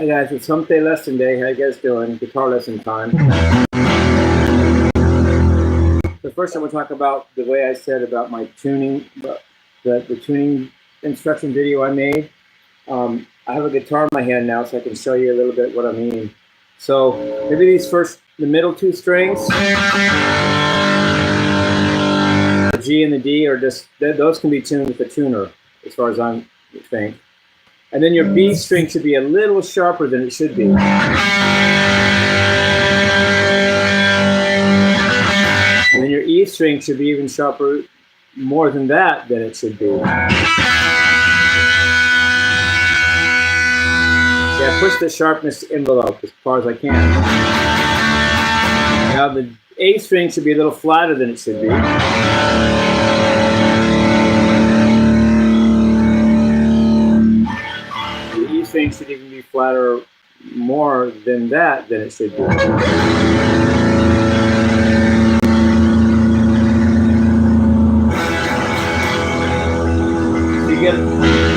Hey guys, it's Hump Day lesson day. How you guys doing? Guitar lesson time. So first I'm going to talk about the way I said about my tuning, the tuning instruction video I made. I have a guitar in my hand now, so I can show you a little bit what I mean. So maybe the middle two strings, the G and the D, are just, those can be tuned with the tuner, as far as I think. And then your B string should be a little sharper than it should be. And then your E string should be even sharper, more than it should be. See, I push the sharpness envelope as far as I can. Now the A string should be a little flatter than it should be. String should even be flatter more than it should be. You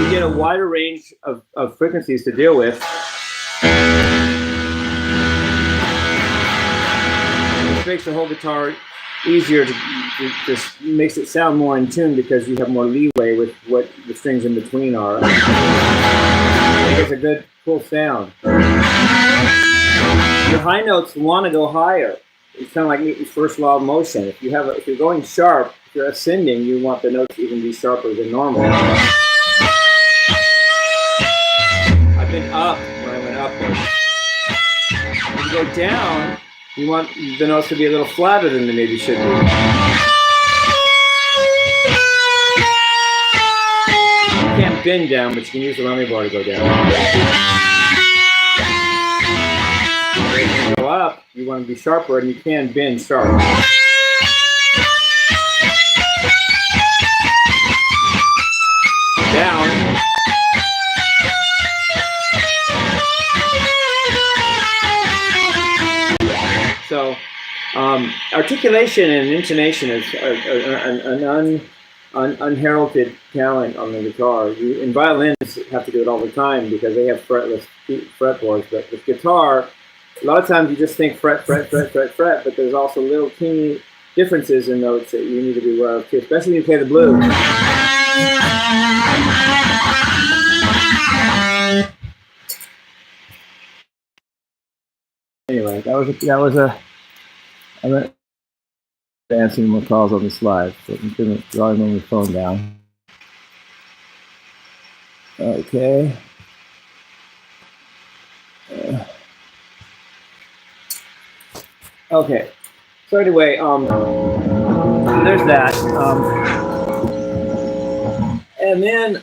get a wider range of frequencies to deal with. This makes the whole guitar easier just makes it sound more in tune because you have more leeway with what the strings in between are. It's a good full sound. Your high notes want to go higher. It's kind of like Newton's first law of motion. If you're going sharp, if you're ascending, you want the notes to even be sharper than normal. I've been up when I went upward. When you go down, you want the notes to be a little flatter than they maybe should be. You can't bend down, but you can use the lummy bar to go down. When you go up, you want to be sharper, and you can bend sharp. Down. So, articulation and intonation is an unheralded talent on the guitar. And violins have to do it all the time because they have fretless fretboards. But with guitar, a lot of times you just think fret, fret, fret, fret, fret, but there's also little teeny differences in notes that you need to be aware of too, especially when you play the blues. Anyway, I'm not answering more calls on the slide, so I'm going to draw my phone down. Okay. Okay. So anyway, there's that. And then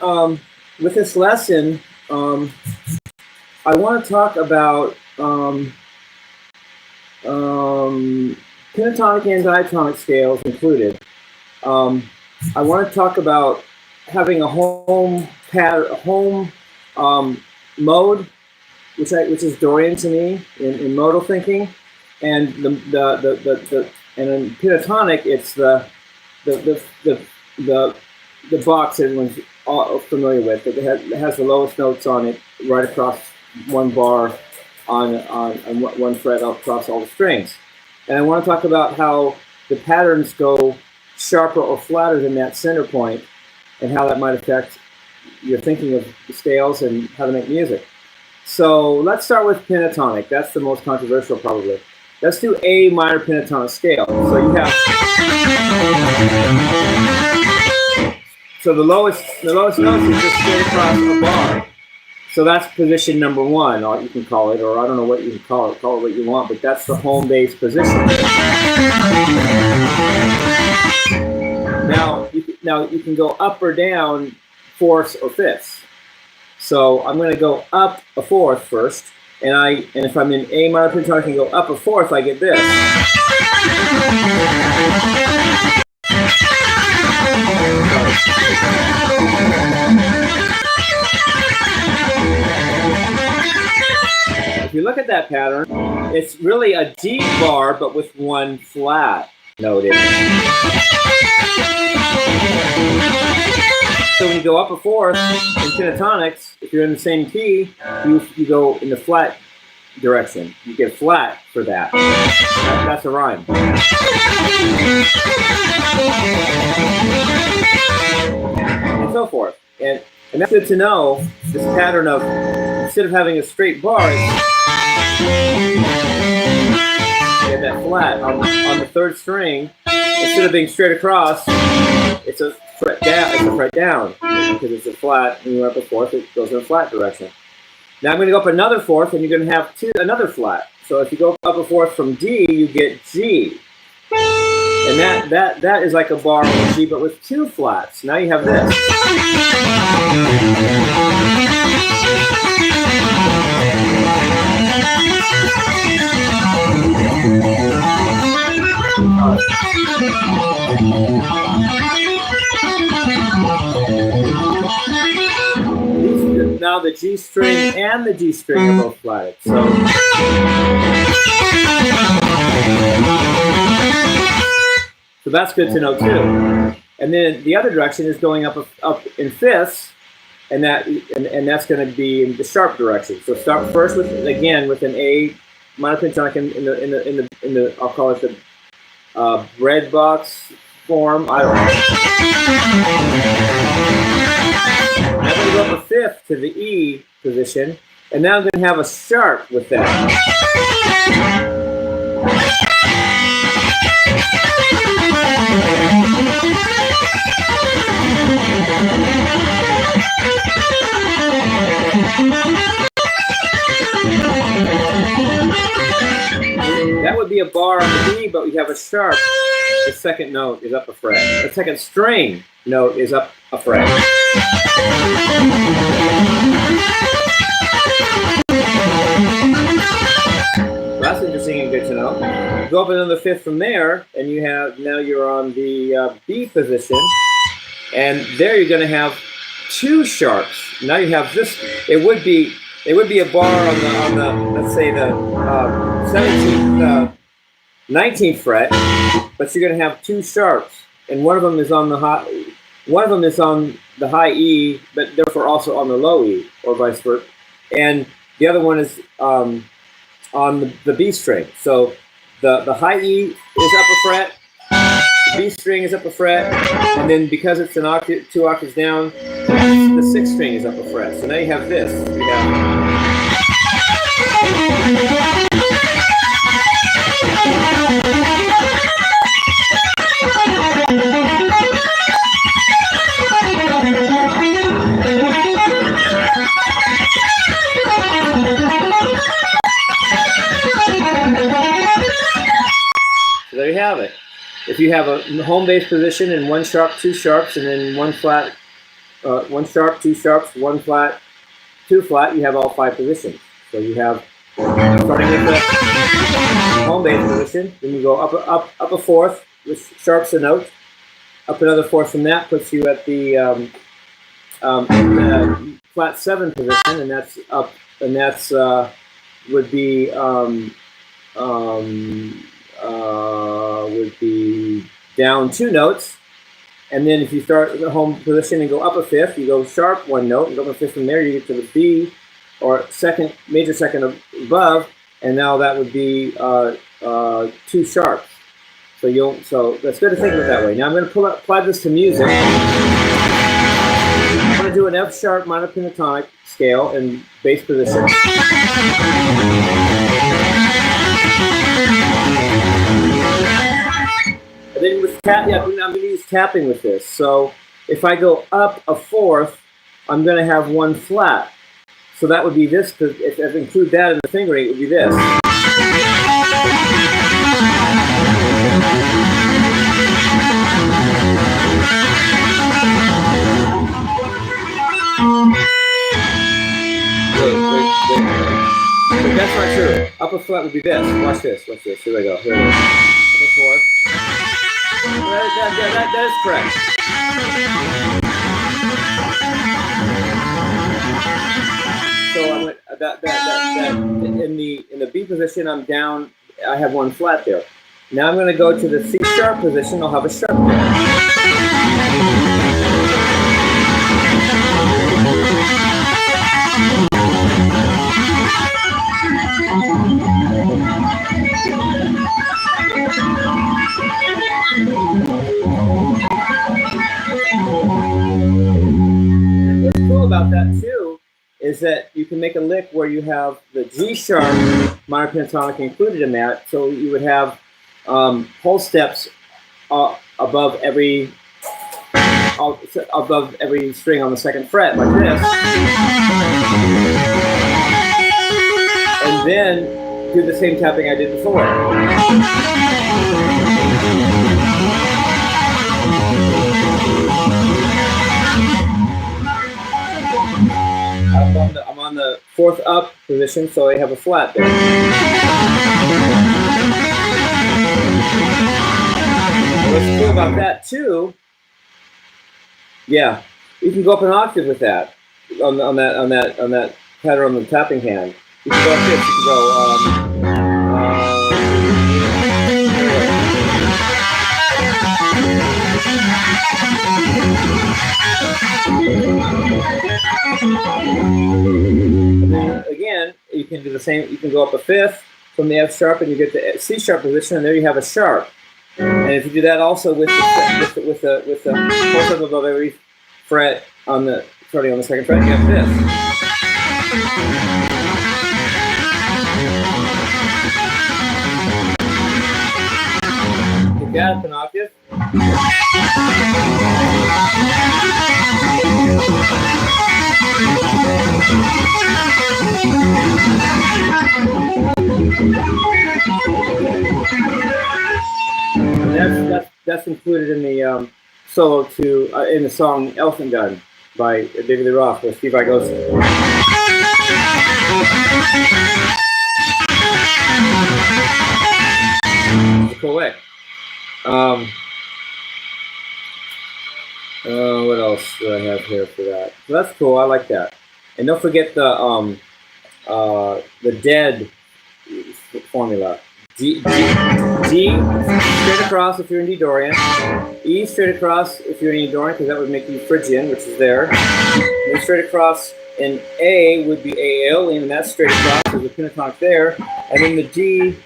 with this lesson, I want to talk about pentatonic and diatonic scales included. I want to talk about having a home mode, which is Dorian to me in modal thinking, and and in pentatonic it's the box everyone's all familiar with. It has the lowest notes on it right across one bar on one fret across all the strings. And I want to talk about how the patterns go sharper or flatter than that center point and how that might affect your thinking of the scales and how to make music. So let's start with pentatonic. That's the most controversial probably. Let's do A minor pentatonic scale. So you have... So the lowest notes is just straight across a bar. So that's position number one, or you can call it, or I don't know what you can call it what you want, but that's the home base position. Now you can go up or down fourths or fifths. So I'm going to go up a fourth first, and if I'm in A minor pentatonic and go up a fourth, I get this. If you look at that pattern, it's really a D bar, but with one flat note in it. So when you go up a fourth in pentatonics, if you're in the same key, you go in the flat direction. You get flat for that. That's a rhyme. And so forth. And that's good to know, this pattern of, instead of having a straight bar, you have that flat on the third string. Instead of being straight across, it's a fret down. It's a fret down because it's a flat. When you up a fourth, it goes in a flat direction. Now I'm going to go up another fourth, and you're going to have another flat. So if you go up a fourth from D, you get G, and that is like a bar on G, but with two flats. Now you have this. Now the G string and the G string are both flatted. So that's good to know too. And then the other direction is going up in fifths, and that's going to be in the sharp direction. So start first with an A minor pentatonic in the I'll call it the bread box form. I don't know. I'm going to go up a fifth to the E position, and now I'm going to have a sharp with that. That would be a bar on the D, but we have a sharp. The second note is up a fret. The second string note is up a fret. That's interesting and good to know. Go up another fifth from there, and now you're on the B position, and there you're going to have two sharps. Now you have this. It would be a bar on the let's say the 17th, 19th fret, but you're going to have two sharps, and one of them is on the high E, but therefore also on the low E, or vice versa, and the other one is on the B string. So the high E is up a fret, the B string is up a fret, and then because it's an octave, 2 octaves down, the 6th string is up a fret. So now you have this. You have So there you have it. If you have a home bass position and one sharp, two sharps, and then one flat, one sharp, two sharps, one flat, two flat, you have all 5 positions. So you have, starting with the home bass position, then you go up a fourth, which sharps a note. Up another fourth from that puts you at the flat 7 position, and that's up, and that's would be down 2 notes. And then if you start the home position and go up a fifth, you go sharp 1 note, and go up a fifth from there, you get to the B, or second, major second above, and now that would be 2 sharps. So that's good to think of it that way. Now I'm going to apply this to music. I'm going to do an F sharp minor pentatonic scale in bass position. And then with I'm going to use tapping with this. So if I go up a fourth, I'm going to have 1 flat. So that would be this. If I include that in the fingering, it would be this. Wait. But that's not true. Up a flat would be this. Watch this. Here we go. Up a fourth. That is correct. So I went that in the B position, I'm down. I have 1 flat there. Now I'm going to go to the C sharp position. I'll have a sharp there. cool about that too is that you can make a lick where you have the G sharp minor pentatonic included in that. So you would have whole steps above every string on the second fret, like this, and then do the same tapping I did before. I'm on the fourth up position, so I have a flat there. What's cool about that too? Yeah, you can go up an octave with that on that pattern on the tapping hand. You can go up this. You can go. Again, you can do the same. You can go up a fifth from the F sharp, and you get the C sharp position, and there you have a sharp. And if you do that also with the fourth up above every fret on the starting on the second fret, you have this. You got up an octave. And that's included in the solo in the song "Elephant Gun" by David Lee Roth, where Steve Vai goes. It's a cool lick. What else do I have here for that? So that's cool. I like that. And don't forget the dead formula. D straight across if you're in D Dorian. E straight across if you're in E Dorian, because that would make you Phrygian, which is there. And then straight across in A would be A Aeolian, and that's straight across. There's a pentatonic there. And then the D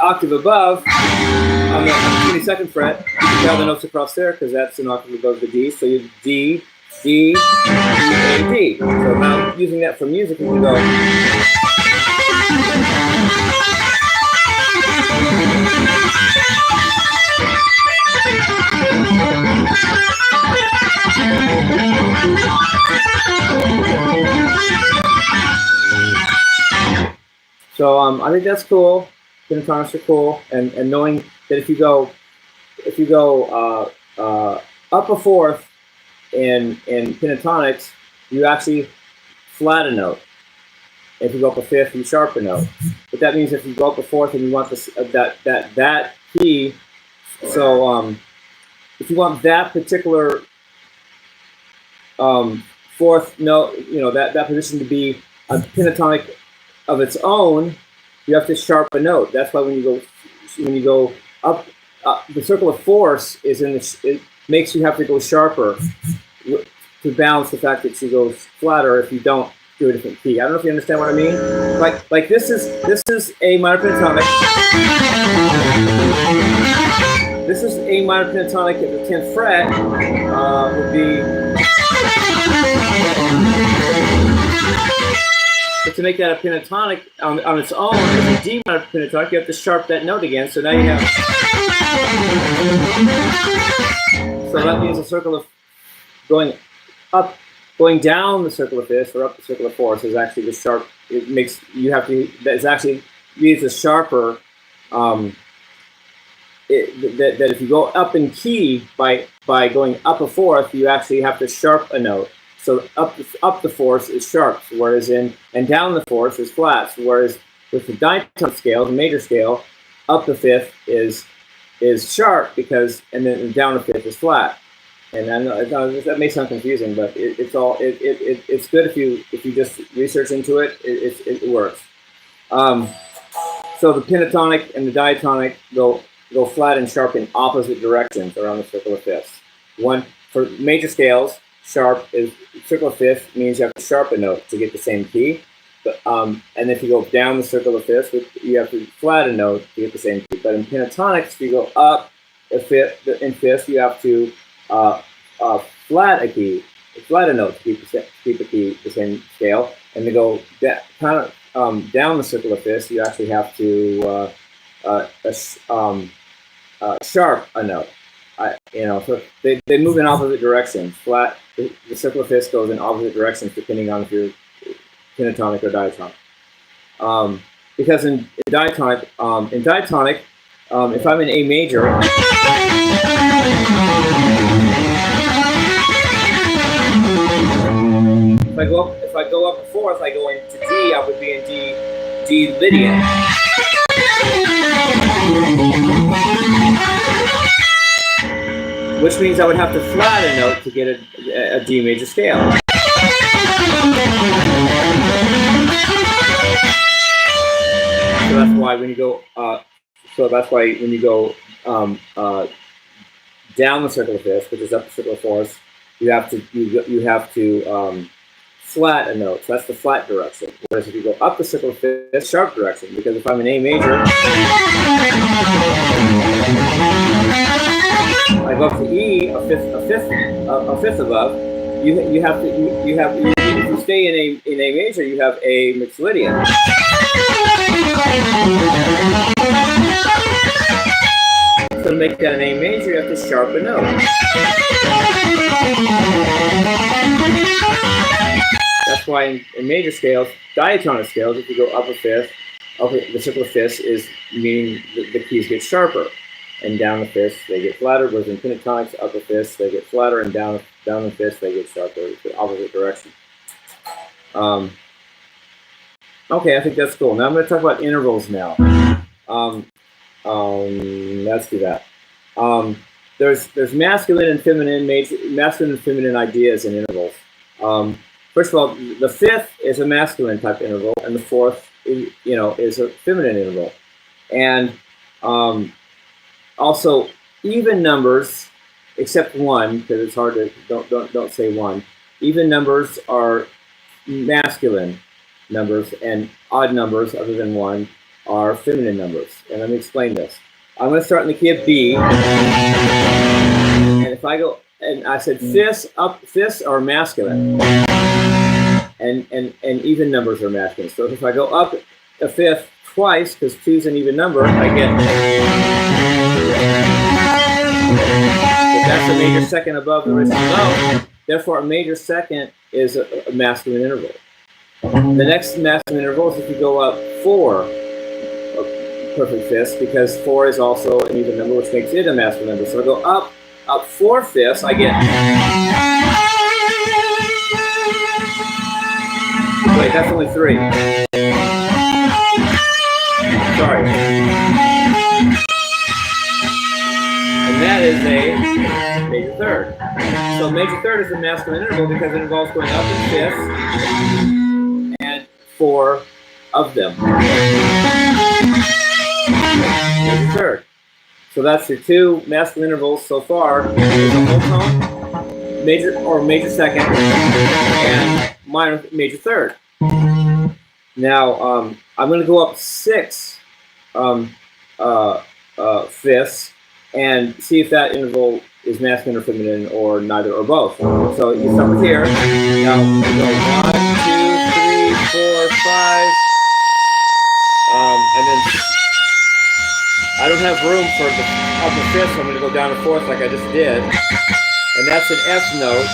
octave above on the 22nd fret, you can dial the notes across there because that's an octave above the D. So you have D, D, D, A, D. So now using that for music, you can go. So I think that's cool. Pentatonics are cool, and knowing that if you go up a fourth in pentatonics, you actually flat a note. If you go up a fifth, you sharp a note. But that means if you go up a fourth and you want this that key, so if you want that particular fourth note, that position to be a pentatonic of its own, you have to sharp a note. That's why when you go up, the circle of force is it makes you have to go sharper to balance the fact that she goes flatter if you don't do a different key. I don't know if you understand what I mean. Like this is A minor pentatonic. This is A minor pentatonic at the 10th fret. Would be. But to make that a pentatonic on its own, as a D minor pentatonic, you have to sharp that note again. So now you have. So that means a circle of going down the circle of fifths or up the circle of fourths is actually the sharp. It makes you have to. That's actually leaves a sharper. That if you go up in key by going up a fourth, you actually have to sharp a note. So up the fourth is sharp, whereas and down the fourth is flat. Whereas with the diatonic scale, the major scale, up the fifth is sharp and then down the fifth is flat. And I know that may sound confusing, but it's good if you just research into it. It works. So the pentatonic and the diatonic go flat and sharp in opposite directions around the circle of fifths. One for major scales, sharp is circle of fifths means you have to sharp a note to get the same key. But and if you go down the circle of fifths, you have to flat a note to get the same key. But in pentatonics, if you go up a fifth in fifths, you have to flat a key. flatter note to keep it the same scale. And to go kind of down the circular fifths, you actually have to sharp a note. So they move in opposite directions. Flat, the circular fifth goes in opposite directions depending on if you're pentatonic or diatonic. Because in diatonic, if I'm in A major, if I go up a fourth, I go into D. I would be in D Lydian. Which means I would have to flat a note to get a D major scale. So that's why when you go down the circular fifth, which is up the circular fourth, you have to flat a note. So that's the flat direction. Whereas if you go up the circular fifth, sharp direction. Because if I'm in A major, I go up to E, a fifth above. You have if you stay in A major, you have A mixed Lydian. So to make that an A major, you have to sharpen a note. That's why in major scales, diatonic scales, if you go up a fifth, the circular fifths is meaning the keys get sharper, and down the fifths they get flatter. Whereas in pentatonics, up the fifths they get flatter, and down the fifths they get sharper. It's the opposite direction. Okay, I think that's cool. Now I'm going to talk about intervals now. Let's do that. There's masculine and feminine ideas in intervals. First of all, the fifth is a masculine type interval, and the fourth, is a feminine interval. And also even numbers, except one, because it's hard to don't say one. Even numbers are masculine numbers, and odd numbers other than one are feminine numbers. And let me explain this. I'm going to start in the key of B, and if I go, and I said fifths are masculine, and even numbers are masculine. So if I go up a fifth twice, because 2 is an even number, I get. That's a major second above the rest below. Therefore, a major second is a masculine interval. The next masculine interval is if you go up 4 perfect fifths, because 4 is also an even number, which makes it a masculine number. So I go up 4 fifths, I get. Wait, that's only 3. Sorry. And that is a major third. So major third is a masculine interval because it involves going up in fifths and 4 of them. Major third. So that's your 2 masculine intervals so far. There's a whole tone, major second, and minor major third. Now I'm going to go up 6 fifths and see if that interval is masculine or feminine or neither or both. So you start with here. Now we go 1, 2, 3, 4, 5, and then I don't have room for the upper fifth, so I'm going to go down to fourth like I just did, and that's an F note,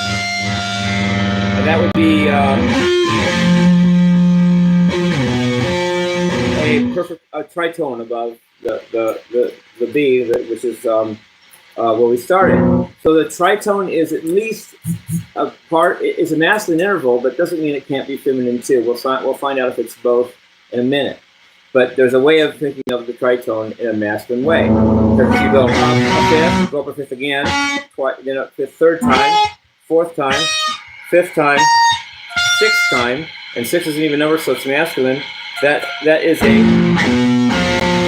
and that would be a tritone above the B, which is where we started. So the tritone is at least a masculine interval, but doesn't mean it can't be feminine too. We'll find out if it's both in a minute. But there's a way of thinking of the tritone in a masculine way. Because you go up a fifth, go up a fifth again, then up fifth, third time, fourth time, fifth time, sixth time, and 6 is an even number, so it's masculine. That is a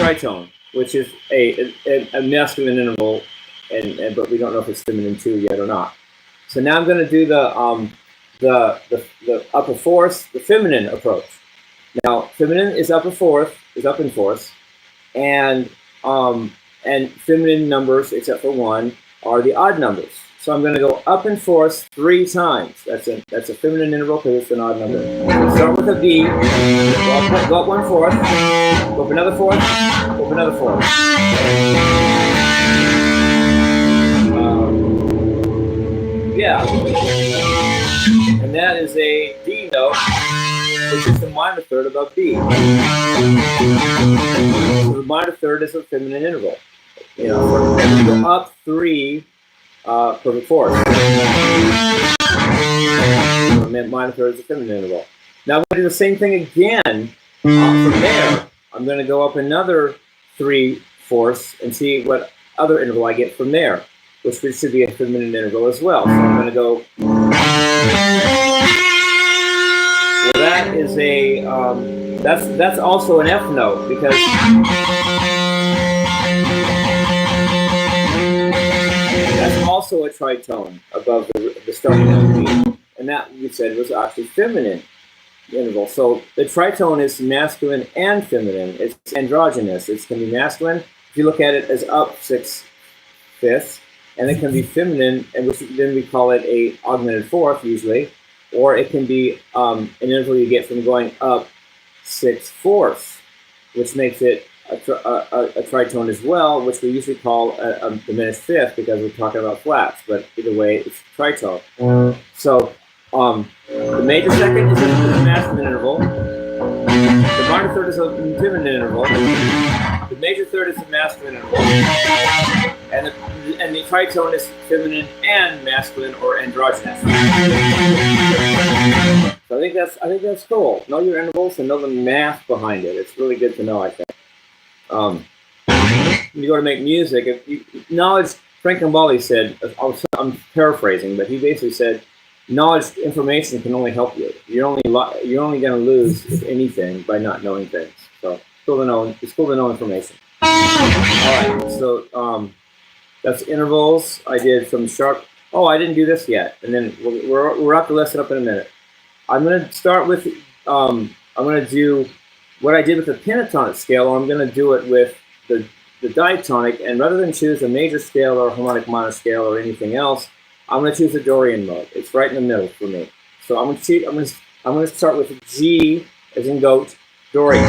tritone, which is a masculine interval, but we don't know if it's feminine too yet or not. So now I'm going to do the upper fourth, the feminine approach. Now, feminine is up in fourths, and feminine numbers, except for 1, are the odd numbers. So I'm going to go up and fourths 3 times. That's a feminine interval because it's an odd number. Start with a B. Go up 1 fourth. Go up another fourth. Go up another fourth. Yeah. And that is a D note, which is the minor third above B. So the minor third is a feminine interval. You know, so we go up 3 perfect fourths. Minor third is a feminine interval. Now I'm going to do the same thing again from there. I'm going to go up another 3 fourths and see what other interval I get from there, which should be a feminine interval as well. So I'm going to go. Well, that is a that's also an F note because that's also a tritone above the starting note B, and that we said was actually feminine interval. So the tritone is masculine and feminine. It's androgynous. It can be masculine if you look at it as up 6/5, and it can be feminine, and then we call it a augmented fourth usually, or it can be an interval you get from going up 6/4, which makes it a tritone as well, which we usually call a diminished fifth because we're talking about flats, but either way, it's tritone. So the major second is a masculine interval. The minor third is a feminine interval. The major third is a masculine interval. And the tritone is feminine and masculine or androgynous. So I think that's cool. Know your intervals and know the math behind it. It's really good to know, I think. When you go to make music, knowledge, Frank Gambale said, I'm paraphrasing, but he basically said, knowledge, information can only help you. You're only going to lose, if anything, by not knowing things. So it's cool to know information. All right, so that's intervals. I did some sharp. Oh, I didn't do this yet, and then we'll wrap the lesson up in a minute. I'm going to start with. I'm going to do what I did with the pentatonic scale, or I'm going to do it with the diatonic, and rather than choose a major scale or a harmonic minor scale or anything else, I'm going to choose the Dorian mode. It's right in the middle for me. So I'm going to start with G as in goat, Dorian.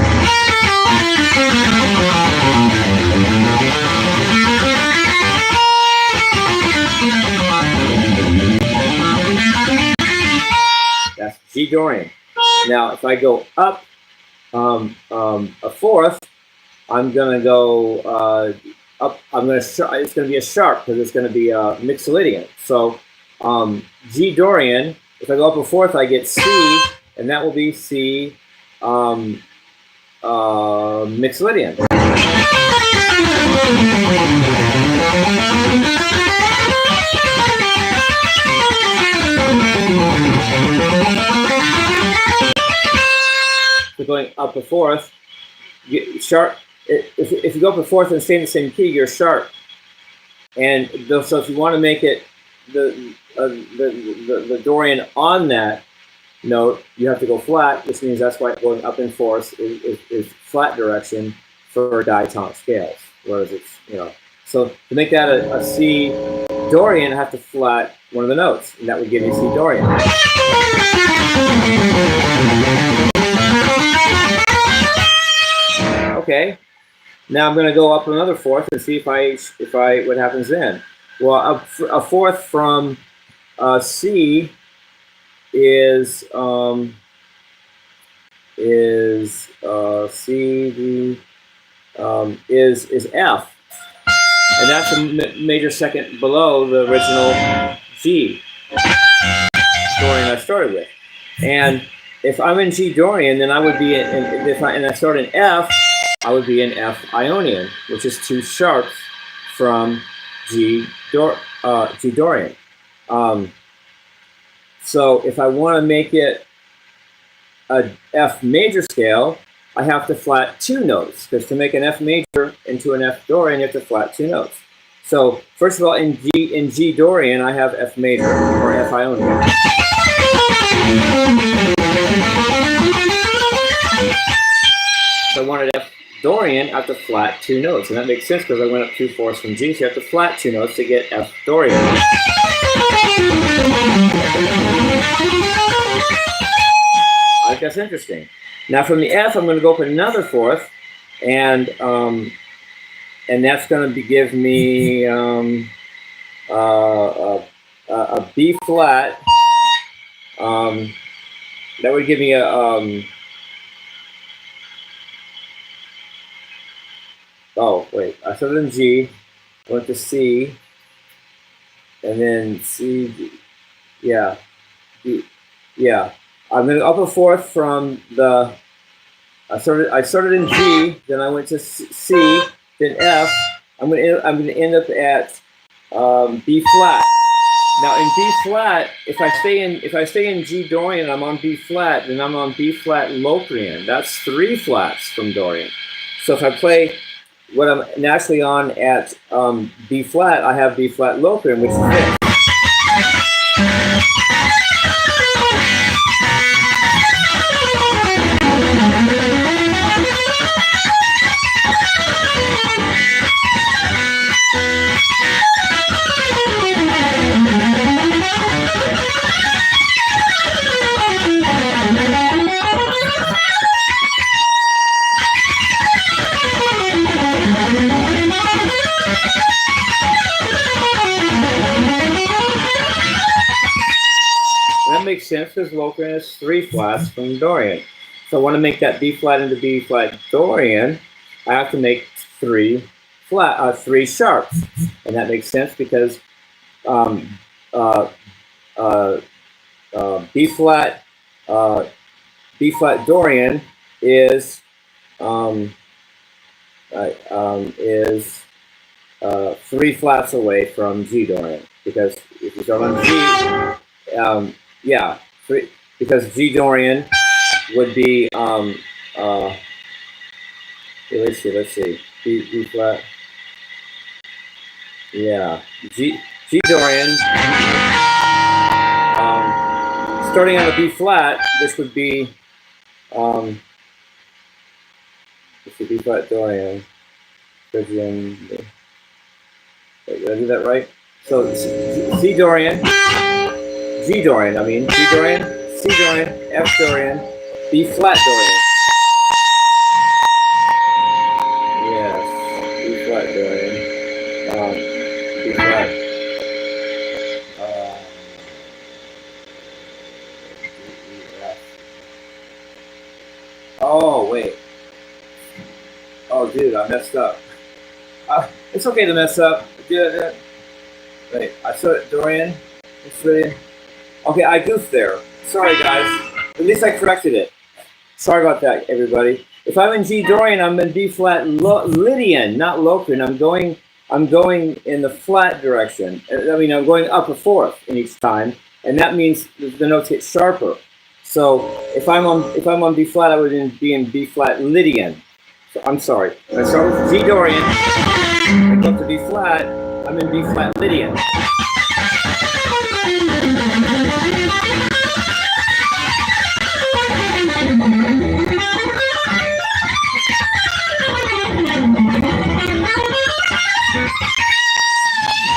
That's G Dorian. Now, if I go up a fourth, I'm going to go up. It's going to be a sharp because it's going to be a mixolydian. So G Dorian. If I go up a fourth, I get C, and that will be C mixolydian. So going up a fourth, sharp. If you go up a fourth and stay in the same key, you're sharp. And so if you want to make it the Dorian on that note, you have to go flat, which means that's why going up in fourths is flat direction for diatonic scales. Whereas it's, so to make that a C Dorian, I have to flat one of the notes, and that would give me C Dorian. Okay. Now I'm going to go up another fourth and see what happens then. Well, a fourth from C is F, and that's a major second below the original G Dorian I started with. And if I'm in G Dorian, then I would be I start in F, I would be in F Ionian, which is 2 sharps from G Dorian. So if I want to make it a F major scale, I have to flat 2 notes, because to make an F major into an F Dorian, you have to flat 2 notes. So first of all, in G Dorian, I have F major or F Ionian. So I wanted F Dorian, I have to flat 2 notes, and that makes sense because I went up 2 fourths from G, so you have to flat 2 notes to get F Dorian. I think that's interesting. Now from the F, I'm going to go up another fourth, and that's going to give me a B flat. That would give me a oh wait, I started in G, went to C, and then C, yeah, D, yeah. I'm going to up a fourth from the. I started in G, then I went to C, then F. I'm going to end up at B flat. Now in B flat, if I stay in G Dorian, I'm on B flat, then I'm on B flat Locrian. That's 3 flats from Dorian. So if I play what I'm naturally on at B flat, I have B flat Locrian, which is this. Makes sense because Locrian is 3 flats from Dorian. So I want to make that B flat into B flat Dorian. I have to make 3 sharps, and that makes sense because B flat Dorian is 3 flats away from G Dorian, because if you start on G. Yeah, because G Dorian would be let's see, B flat. Yeah, G Dorian. Starting on a B flat, this would be this would B flat Dorian. Wait, did I do that right? So C Dorian. G Dorian, G Dorian, C Dorian, F Dorian, B flat Dorian. Yes, B flat Dorian. B flat. Oh wait. Oh dude, I messed up. It's okay to mess up. Wait, I saw it Dorian. It's really. Okay, I goofed there. Sorry, guys. At least I corrected it. Sorry about that, everybody. If I'm in G Dorian, I'm in B flat Lydian, not Locrian. I'm going in the flat direction. I'm going up a fourth in each time, and that means the notes get sharper. So if I'm on B flat, I would be in B flat Lydian. So I'm sorry. When I start with G Dorian, I go up to B flat. I'm in B flat Lydian.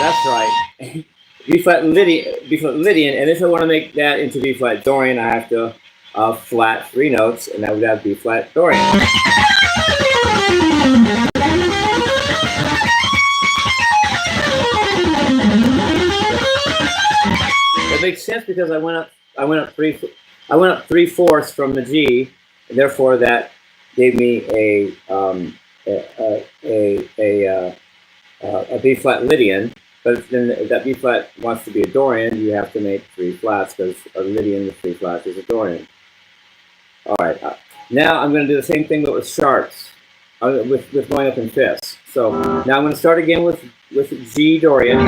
That's right. B flat Lydian, and if I want to make that into B flat Dorian, I have to flat 3 notes, and that would have B flat Dorian. That makes sense because I went up 3/4 from the G, and therefore that gave me a B flat Lydian. But then if that B flat wants to be a Dorian, you have to make 3 flats because a Lydian with 3 flats is a Dorian. All right. Now I'm going to do the same thing but with sharps, with going up in fifths. So now I'm going to start again with G Dorian. I'm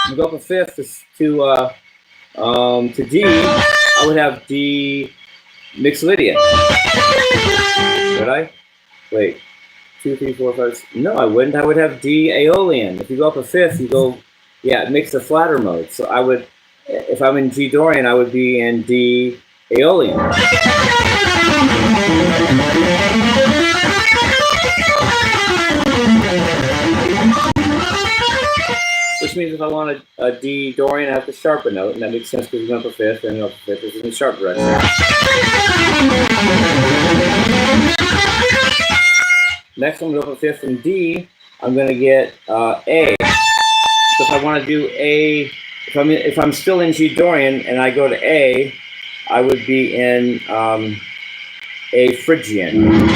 going to go up a fifth to D. I would have D mixed Lydian. Would I? Wait. 2, 3, 4, 5. No, I wouldn't. I would have D Aeolian. If you go up a fifth, you go, yeah, mix the flatter mode. So I would, if I'm in G Dorian, I would be in D Aeolian. which means if I want a D Dorian, I have to sharpen note, and that makes sense because it's an upper fifth, and the upper fifth is in the sharp direction. Next, I'm going to upper fifth from D. I'm going to get A. So if I want to do A, if I'm still in G Dorian and I go to A, I would be in A Phrygian.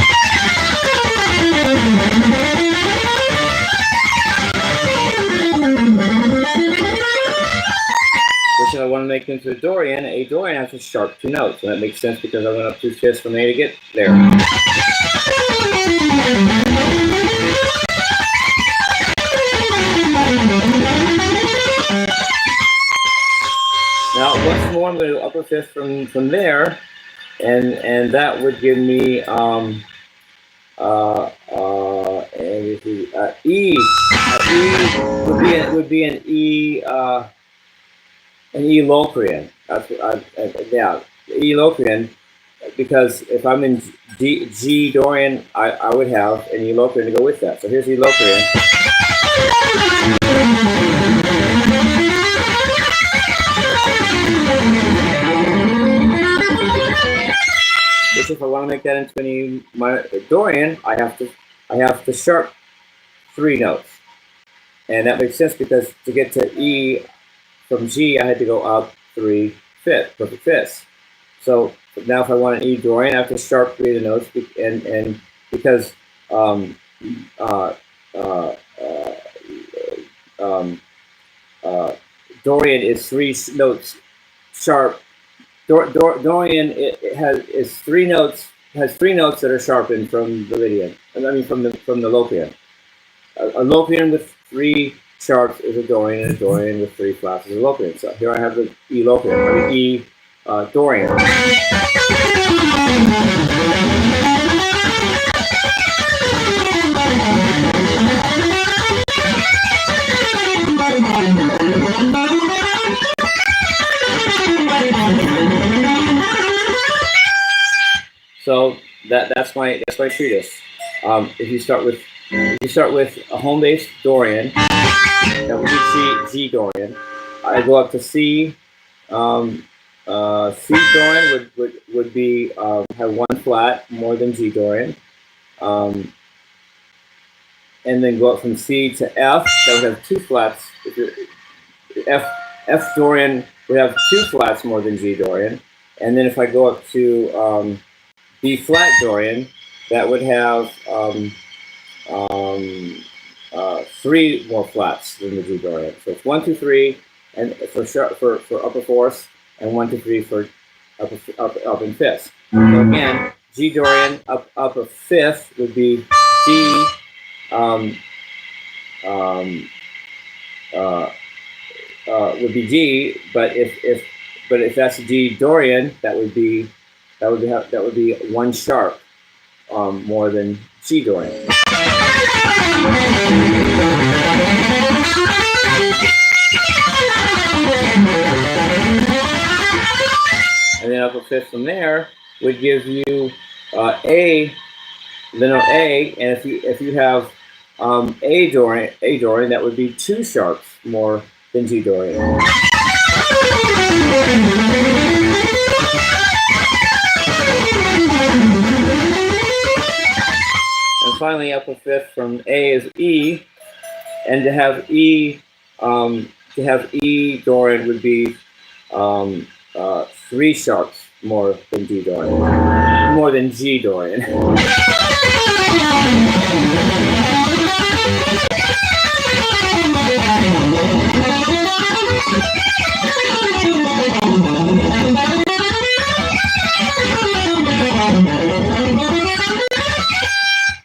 Which if I want to make into a Dorian has to sharp two notes, and that makes sense because I went up 2 fifths from A to get there. Now, once more, I'm going to upper fifth from there, and that would give me E. E would be an E. An E Locrian. Yeah, E Locrian, because if I'm in G Dorian, I would have an E Locrian to go with that. So here's E Locrian. Which, if I want to make that into an E minor Dorian, I have to sharp 3 notes, and that makes sense because to get to E from G, I had to go up 3 perfect fifths. So now if I want an E Dorian, I have to sharp 3 of the notes, and because Dorian is 3 notes sharp. Dorian has 3 notes that are sharpened from the Lydian. I mean from the Locrian. A Locrian with 3 sharps is a Dorian, and a Dorian with 3 flats is a Locrian. So here I have the E Locrian, or the E Dorian. So that's my treatise. If you start with a home-based Dorian, that would be G Dorian. I go up to C. C Dorian would be have 1 flat more than G Dorian, and then go up from C to F. That would have 2 flats. F Dorian would have 2 flats more than G Dorian, and then if I go up to B flat Dorian, that would have 3 more flats than the G Dorian. So it's 1, 2, 3, and for upper fourths, and 1, 2, 3 for up in fifths. So again, G Dorian up a fifth would be G. Would be G, but if that's G Dorian, that would be 1 sharp more than G Dorian. And then upper fifth from there would give you A, the note A, and if you have A Dorian, that would be 2 sharps more than G Dorian. And finally, upper fifth from A is E, and to have E Dorian would be 3 sharps more than G Dorian, more than G Dorian.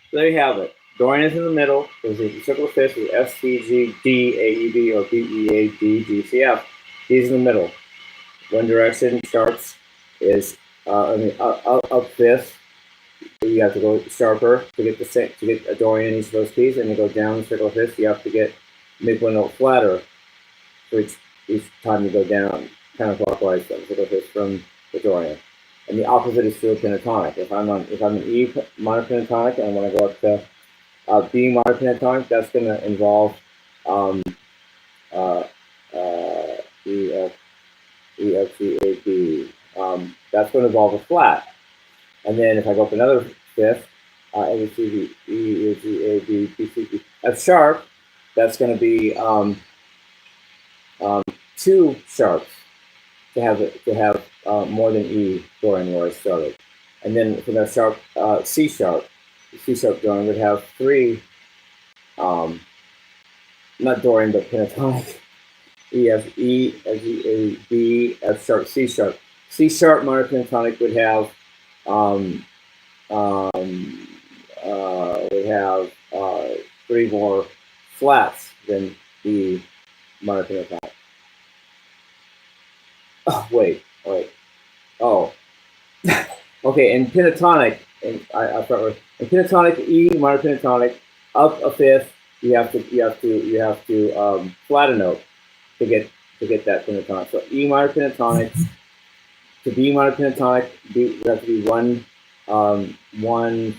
So there you have it. Dorian is in the middle. There's a circle of fifths with F, C, G, D, A, E, B, or B, E, A, D, G, C, F. D's in the middle. One direction sharps is up fifth. You have to go sharper to get a Dorian in each of those keys, and you go down the circle of fifths. You have to make 1 note flatter for each time you go down counterclockwise the circle of fifths from the Dorian. And the opposite is true of pentatonic. If I'm an E minor pentatonic and I want to go up to B minor pentatonic, that's going to involve E, F, E, F, G, A, B. That's going to involve a flat. And then if I go up another fifth, A, B, C, D, E, G, A, B, B, C, D, F sharp, that's going to be two sharps to have more than E during where I started. And then for that sharp, C sharp drawing would have three, not Dorian, but pentatonic. E, F, E, F, G, A, B, F sharp, C sharp. C sharp minor pentatonic would have three more flats than E minor pentatonic. Oh, wait. Oh. Okay, in pentatonic, and I start with in pentatonic, E minor pentatonic, up a fifth, you have to flat a note to get that pentatonic. So E minor pentatonic to B minor pentatonic, would have to be one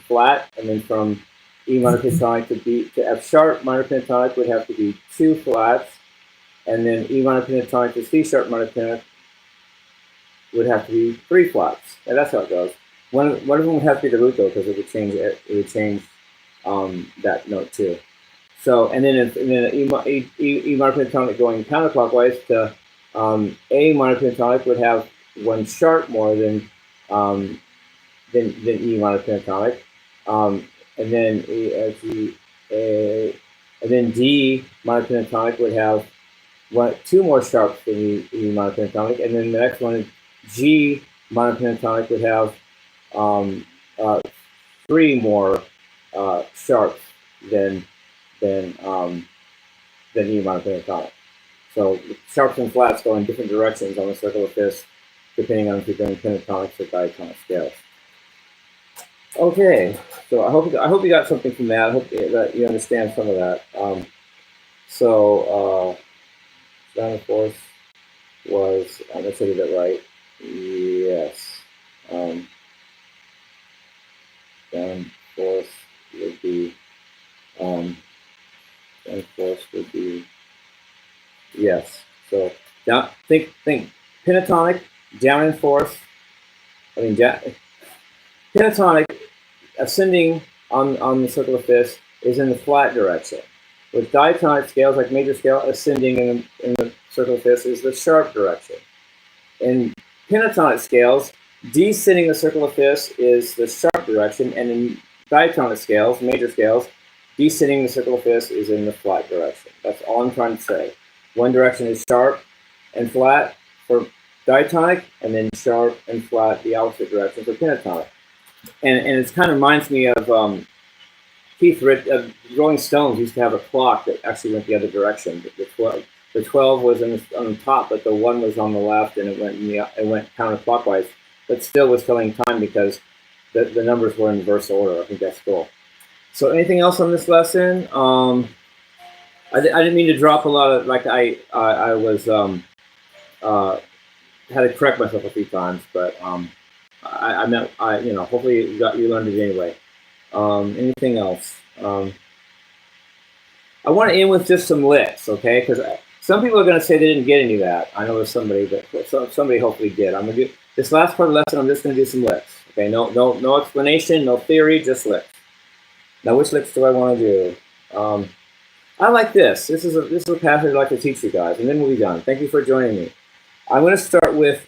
flat, and then from E minor pentatonic to F sharp minor pentatonic would have to be two flats, and then E minor pentatonic to C sharp minor pentatonic would have to be three flats. And that's how it goes. One of them would have to be the root though, because it would change that note too. So and then E minor pentatonic going counterclockwise to A minor pentatonic would have one sharp more than E minor pentatonic, and then and then D minor pentatonic would have two more sharps than E minor pentatonic, and then the next one, G minor pentatonic, would have three more sharps than E minor pentatonic. So sharps and flats go in different directions on the circle of fifths, depending on if you're doing pentatonics or diatonic scales. Okay, so I hope you got something from that. I hope that you understand some of that. Down fourth was, let's say that right. Yes. Down fourth would be. Down fourth would be. Yes. So down. Think pentatonic down in fourth. Pentatonic ascending on the circle of fifths is in the flat direction. With diatonic scales like major scale, ascending in the circle of fifths is the sharp direction. In pentatonic scales, descending the circle of fifths is the sharp direction, and in diatonic scales, major scales, descending the circle of fifths is in the flat direction. That's all I'm trying to say. One direction is sharp and flat for diatonic, and then sharp and flat the opposite direction for pentatonic. And it kind of reminds me of Rolling Stones used to have a clock that actually went the other direction. The 12 was on the top, but the 1 was on the left, and it went counterclockwise, but still was telling time because the numbers were in reverse order. I think that's cool. So anything else on this lesson? I didn't mean to drop a lot of, like I was had to correct myself a few times, but I meant hopefully you learned it anyway. Anything else? I want to end with just some licks, okay? Because some people are going to say they didn't get any of that. I know there's somebody, but somebody hopefully did. I'm going to do this last part of the lesson. I'm just going to do some licks, okay? No explanation, no theory, just licks. Now, which licks do I want to do? I like this. This is a passage I'd like to teach you guys, and then we'll be done. Thank you for joining me. I'm going to start with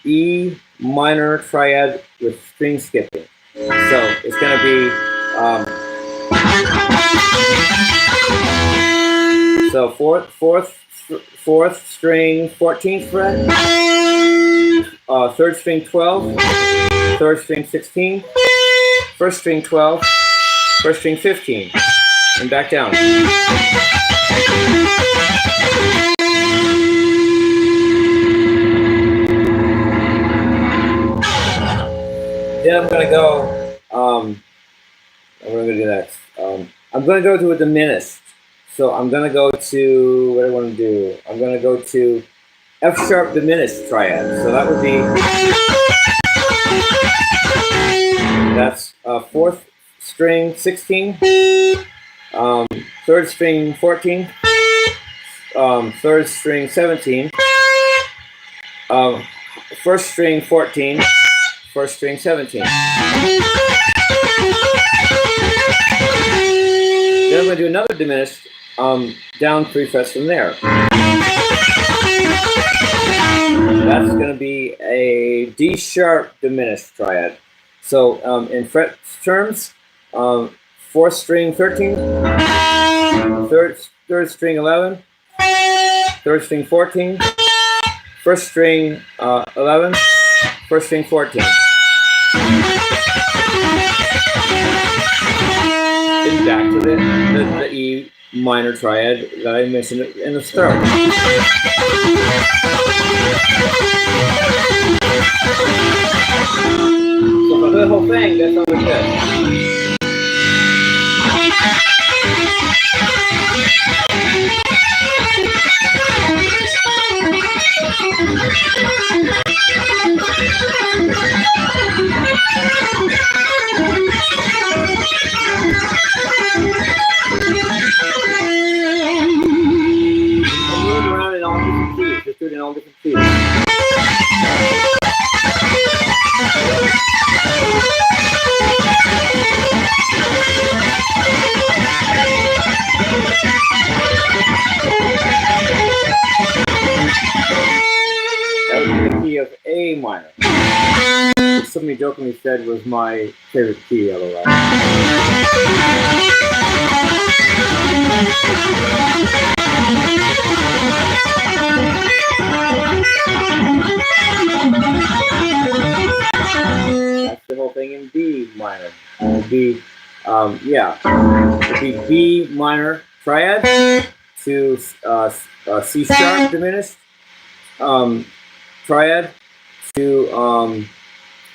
E minor triad with string skipping. So it's going to be so fourth string 14th fret, third string 12, third string 16, first string 12, first string 15, and back down. Then I'm going to go, what am I going to do next? I'm going to go to a diminished. So I'm going to go to, what do I want to do? I'm going to go to F sharp diminished triad. So that would be, that's fourth string 16, third string 14, third string 17, first string 14, first string 17. Then I'm going to do another diminished down 3 frets from there. That's going to be a D sharp diminished triad. So in fret terms, 4th string 13, third string 11, 3rd string 14, 1st string 11, 1st string 14. It's back to the E minor triad that I mentioned in the start. So for the whole thing, that sounded good. Move around in all different keys. Just do it in all different keys. That would be the key of A minor. Which somebody jokingly said was my favorite key otherwise. That's the whole thing in B minor. It would be, it would be B minor triad to C sharp diminished triad to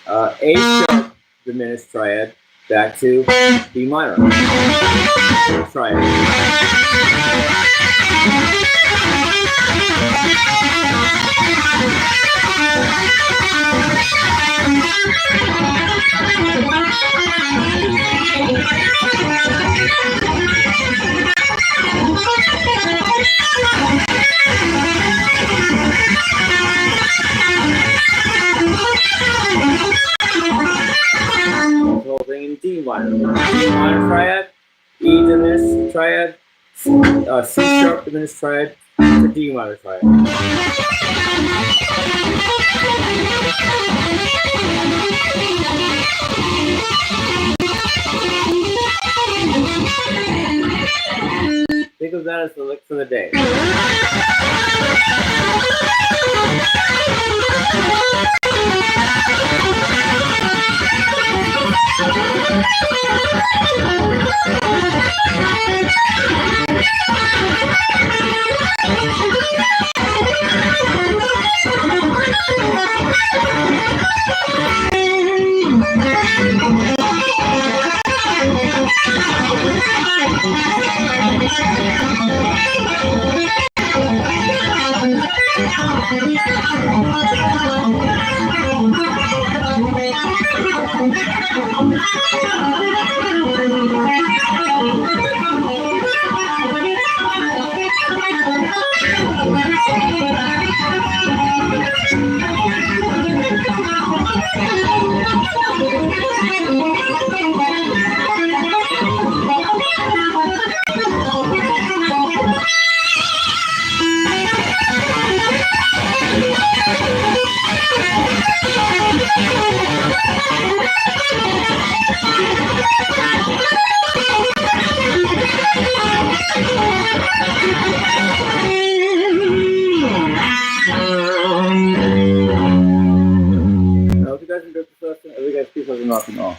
A sharp diminished triad back to B minor triad. The whole thing in D minor. D minor triad, E diminished triad, C sharp diminished triad to D minor triad. Think of that as the lick for the day. I hope you guys enjoyed this lesson. I hope you guys keep listening off and all.